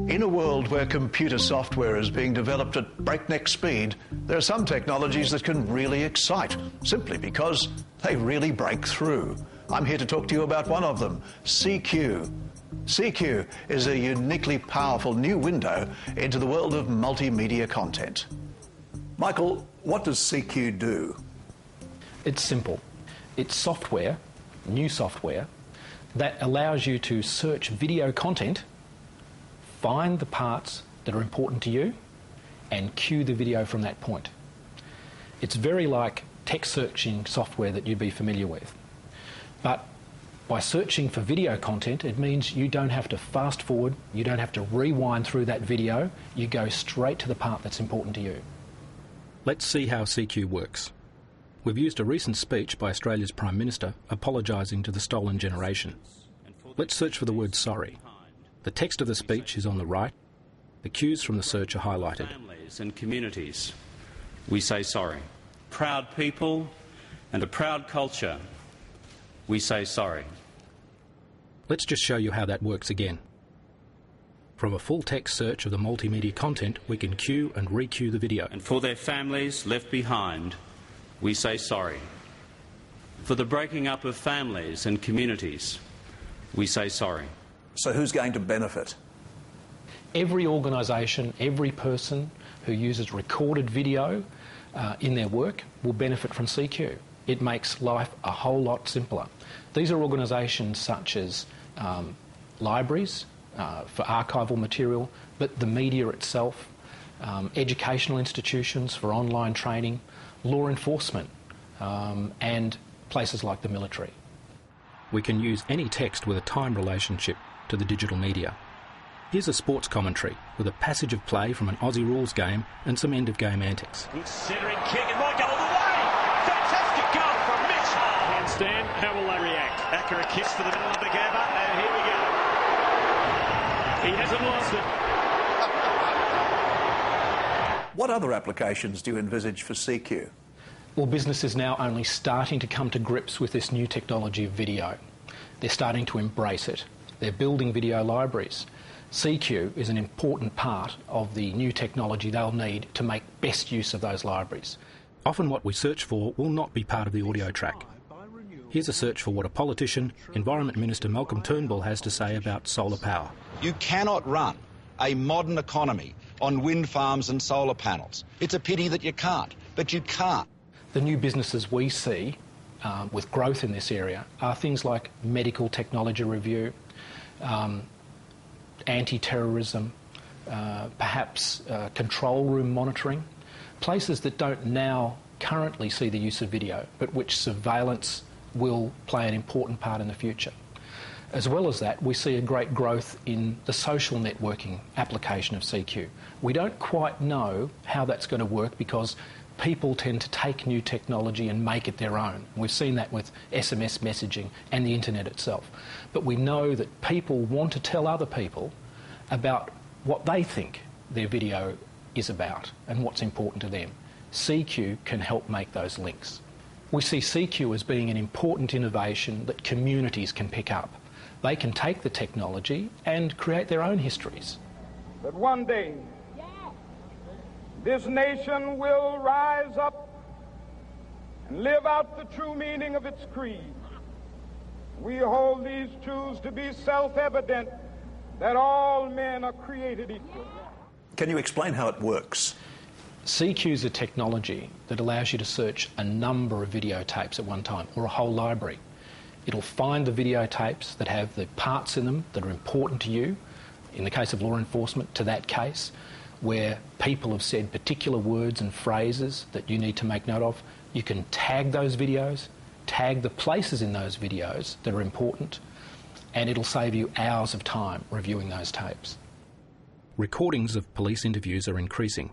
In a world where computer software is being developed at breakneck speed, there are some technologies that can really excite, simply because they really break through. I'm here to talk to you about one of them, Seecue. Seecue is a uniquely powerful new window into the world of multimedia content. Michael, what does Seecue do? It's simple. It's software, new software, that allows you to search video content, find the parts that are important to you, and cue the video from that point. It's very like text searching software that you'd be familiar with. But by searching for video content, it means you don't have to fast forward, you don't have to rewind through that video, you go straight to the part that's important to you. Let's see how Seecue works. We've used a recent speech by Australia's Prime Minister apologising to the stolen generation. Let's search for the word sorry. The text of the speech is on the right. The cues from the search are highlighted. Families and communities, we say sorry. Proud people and a proud culture, we say sorry. Let's just show you how that works again. From a full text search of the multimedia content, we can cue and re-cue the video. And for their families left behind, we say sorry. For the breaking up of families and communities, we say sorry. So who's going to benefit? Every organisation, every person who uses recorded video in their work will benefit from Seecue. It makes life a whole lot simpler. These are organisations such as libraries for archival material, but the media itself, educational institutions for online training, law enforcement, and places like the military. We can use any text with a time relationship to the digital media. Here's a sports commentary with a passage of play from an Aussie rules game and some end-of-game antics. Good centering kick, it might go all the way! Fantastic goal from Mitch! Handstand, how will they react? Accurate kicks to the middle of the gabba, and here we go. He hasn't lost it. What other applications do you envisage for Seecue? Well, business is now only starting to come to grips with this new technology of video. They're starting to embrace it. They're building video libraries. Seecue is an important part of the new technology they'll need to make best use of those libraries. Often what we search for will not be part of the audio track. Here's a search for what a politician, Environment Minister Malcolm Turnbull, has to say about solar power. You cannot run a modern economy on wind farms and solar panels. It's a pity that you can't, but you can't. The new businesses we see with growth in this area are things like medical technology review, anti-terrorism, perhaps control room monitoring, places that don't now currently see the use of video, but which surveillance will play an important part in the future. As well as that, we see a great growth in the social networking application of Seecue. We don't quite know how that's going to work because people tend to take new technology and make it their own. We've seen that with SMS messaging and the internet itself. But we know that people want to tell other people about what they think their video is about and what's important to them. Seecue can help make those links. We see Seecue as being an important innovation that communities can pick up. They can take the technology and create their own histories. But one day, this nation will rise up and live out the true meaning of its creed. We hold these truths to be self-evident, that all men are created equal. Can you explain how it works? Seecue is a technology that allows you to search a number of videotapes at one time, or a whole library. It'll find the videotapes that have the parts in them that are important to you, in the case of law enforcement, to that case, where people have said particular words and phrases that you need to make note of. You can tag those videos, tag the places in those videos that are important, and it'll save you hours of time reviewing those tapes. Recordings of police interviews are increasing.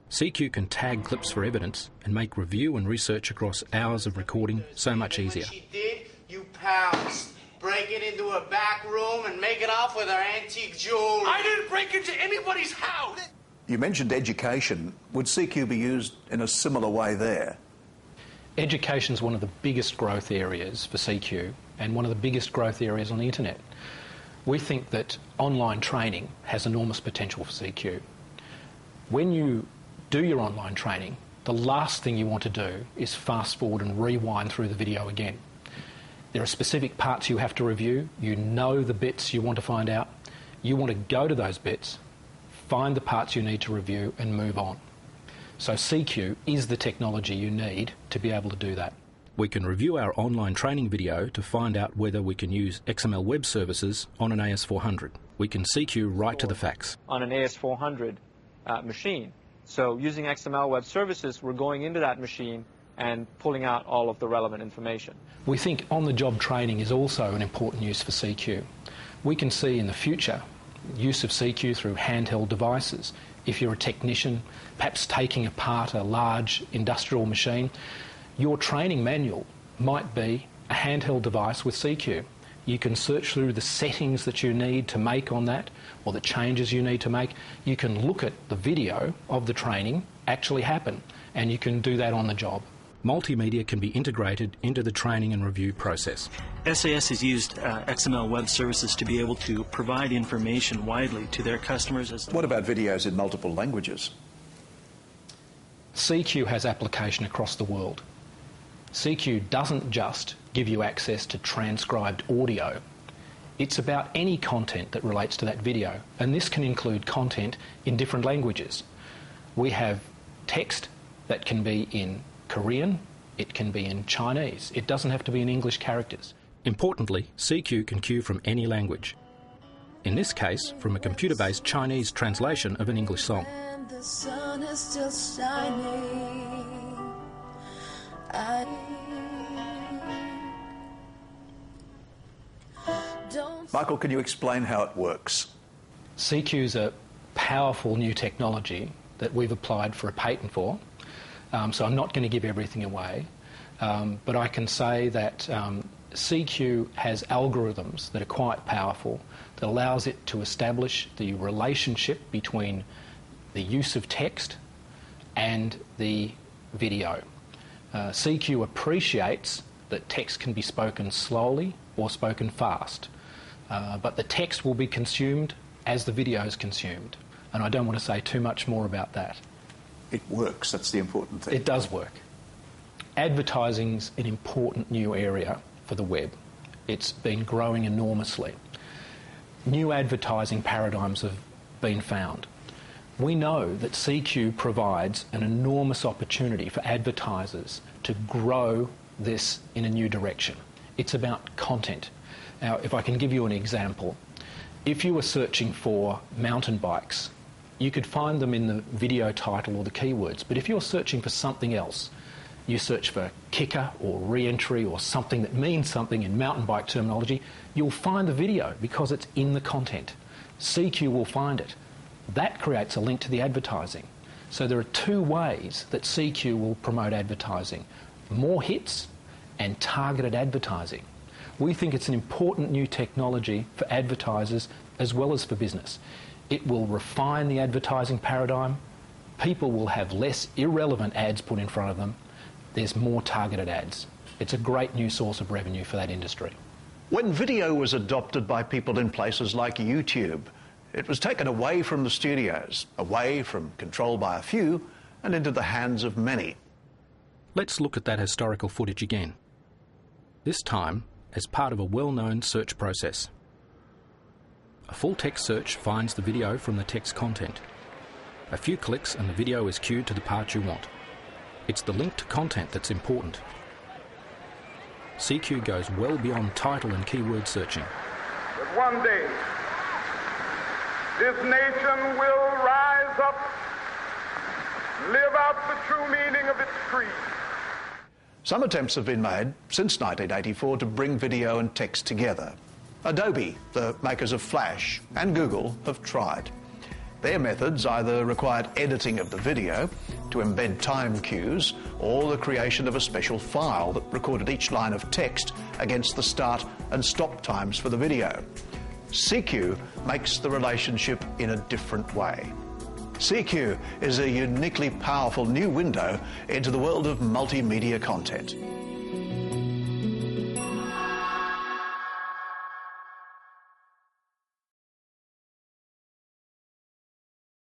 Seecue can tag clips for evidence and make review and research across hours of recording so much easier. She did, you pounced. Break it into a back room and make it off with our antique jewelry. I didn't break into anybody's house! You mentioned education. Would Seecue be used in a similar way there? Education is one of the biggest growth areas for Seecue and one of the biggest growth areas on the internet. We think that online training has enormous potential for Seecue. When you do your online training, the last thing you want to do is fast forward and rewind through the video again. There are specific parts you have to review. You know the bits you want to find out. You want to go to those bits, find the parts you need to review and move on. So Seecue is the technology you need to be able to do that. We can review our online training video to find out whether we can use XML web services on an AS400. We can Seecue right to the facts. On an AS400 machine. So using XML web services, we're going into that machine and pulling out all of the relevant information. We think on-the-job training is also an important use for Seecue. We can see in the future use of Seecue through handheld devices. If you're a technician, perhaps taking apart a large industrial machine, your training manual might be a handheld device with Seecue. You can search through the settings that you need to make on that, or the changes you need to make. You can look at the video of the training actually happen, and you can do that on the job. Multimedia can be integrated into the training and review process. SAS has used XML web services to be able to provide information widely to their customers. What about videos in multiple languages? Seecue has application across the world. Seecue doesn't just give you access to transcribed audio. It's about any content that relates to that video, and this can include content in different languages. We have text that can be in Korean, it can be in Chinese. It doesn't have to be in English characters. Importantly, Seecue can cue from any language. In this case, from a computer-based Chinese translation of an English song. And the sun is still shining. Michael, can you explain how it works? Seecue is a powerful new technology that we've applied for a patent for. So I'm not going to give everything away, but I can say that Seecue has algorithms that are quite powerful that allows it to establish the relationship between the use of text and the video. Seecue appreciates that text can be spoken slowly or spoken fast, but the text will be consumed as the video is consumed, and I don't want to say too much more about that. It works, that's the important thing. It does work. Advertising's an important new area for the web. It's been growing enormously. New advertising paradigms have been found. We know that Seecue provides an enormous opportunity for advertisers to grow this in a new direction. It's about content. Now, if I can give you an example, if you were searching for mountain bikes, you could find them in the video title or the keywords, but if you're searching for something else, you search for kicker or re-entry or something that means something in mountain bike terminology, you'll find the video because it's in the content. Seecue will find it. That creates a link to the advertising. So there are two ways that Seecue will promote advertising: more hits and targeted advertising. We think it's an important new technology for advertisers as well as for business. It will refine the advertising paradigm. People will have less irrelevant ads put in front of them. There's more targeted ads. It's a great new source of revenue for that industry. When video was adopted by people in places like YouTube, it was taken away from the studios, away from control by a few, and into the hands of many. Let's look at that historical footage again. This time as part of a well-known search process. A full text search finds the video from the text content. A few clicks and the video is queued to the part you want. It's the linked content that's important. Seecue goes well beyond title and keyword searching. That one day, this nation will rise up, live out the true meaning of its creed. Some attempts have been made since 1984 to bring video and text together. Adobe, the makers of Flash, and Google have tried. Their methods either required editing of the video to embed time cues, or the creation of a special file that recorded each line of text against the start and stop times for the video. Seecue makes the relationship in a different way. Seecue is a uniquely powerful new window into the world of multimedia content.